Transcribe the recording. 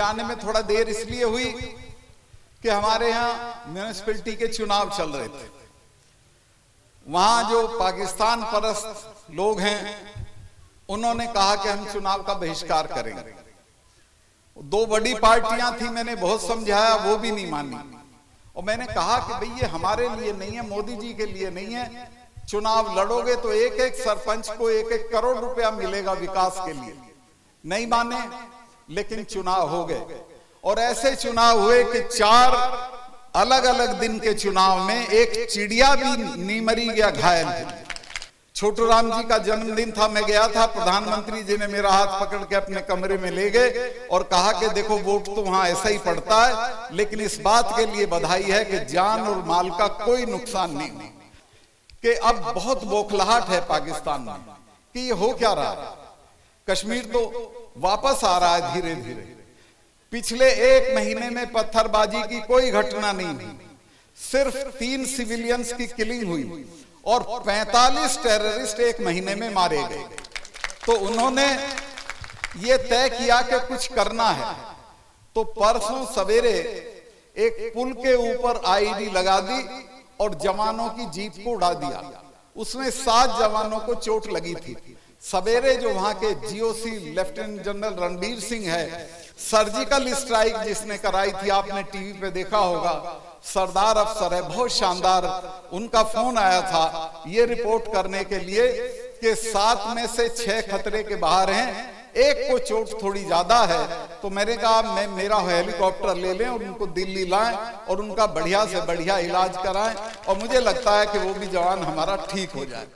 आने में थोड़ा देर इसलिए हुई कि हमारे यहाँ म्यूनिसिपैलिटी के चुनाव चल रहे थे। वहां जो पाकिस्तान परस्त लोग हैं उन्होंने कहा कि हम चुनाव का बहिष्कार करेंगे। दो बड़ी पार्टियां थी, मैंने बहुत समझाया, वो भी नहीं मानी। और मैंने कहा कि भाई ये हमारे लिए नहीं है, मोदी जी के लिए नहीं है। चुनाव लड़ोगे तो एक एक सरपंच को 1-1 करोड़ रुपया मिलेगा विकास के लिए। नहीं माने, लेकिन चुनाव हो गए। और ऐसे चुनाव हुए कि 4 अलग अलग दिन के चुनाव में एक चिड़िया भी नहीं मरी गया, घायल। छोटू राम जी का जन्मदिन था, मैं गया था, प्रधानमंत्री जी ने मेरा हाथ पकड़ के अपने कमरे में ले गए और कहा कि देखो वोट तो वहां ऐसा ही पड़ता है, लेकिन इस बात के लिए बधाई है कि जान और माल का कोई नुकसान नहीं। कि अब बहुत बौखलाहट है पाकिस्तान में कि ये हो क्या रहा है। कश्मीर तो वापस आ रहा है धीरे धीरे। पिछले 1 महीने में पत्थरबाजी की कोई घटना नहीं हुई, सिर्फ 3 सिविलियंस की किलिंग हुई और 45 टेररिस्ट 1 महीने में मारे गए। तो उन्होंने ये तय किया कि कुछ करना है। तो परसों सवेरे एक पुल के ऊपर आईडी लगा दी और जवानों की जीप को उड़ा दिया। उसमें 7 जवानों को चोट लगी थी। सवेरे जो वहां के GOC lieutenant general Ranbir Singh है, सर्जिकल स्ट्राइक जिसने कराई थी, आपने टीवी पे देखा होगा, सरदार अफसर है, बहुत शानदार। उनका फोन आया था ये रिपोर्ट करने के लिए कि 7 में से 6 खतरे के बाहर हैं, एक को चोट थोड़ी ज्यादा है। तो मैंने कहा मैं मेरा हेलीकॉप्टर ले लें और उनको दिल्ली लाएं और उनका बढ़िया से बढ़िया इलाज कराएं, और मुझे लगता है कि वो भी जवान हमारा ठीक हो जाए।